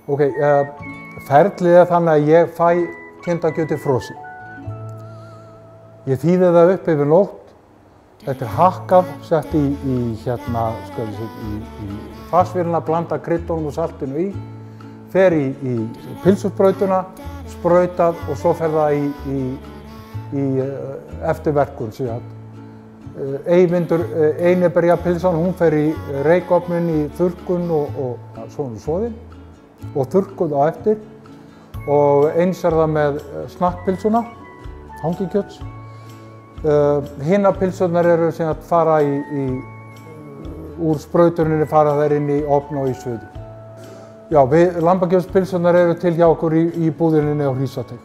Ferlið þannig að ég fæ kindakjötið frosið. Ég þýði það upp yfir nótt. Þetta hakkað, sett í farsvélina, blanda kryddunum og saltinu í, fer í pylsusprautuna, sprautað og svo fer það í eftirverkun. Einirberjapylsan, hún fer í reykofninn í þurrkun og svona soðin og þurrkuð á eftir. Og eins það með snakkpylsuna, hangikjöts. Hinar pylsurnar eru sem að fara úr sprautuninni fara þær inn í ofn og í suðu. Já, lambakjötspylsurnar eru til hjá okkur í búðinni á Hrísateig.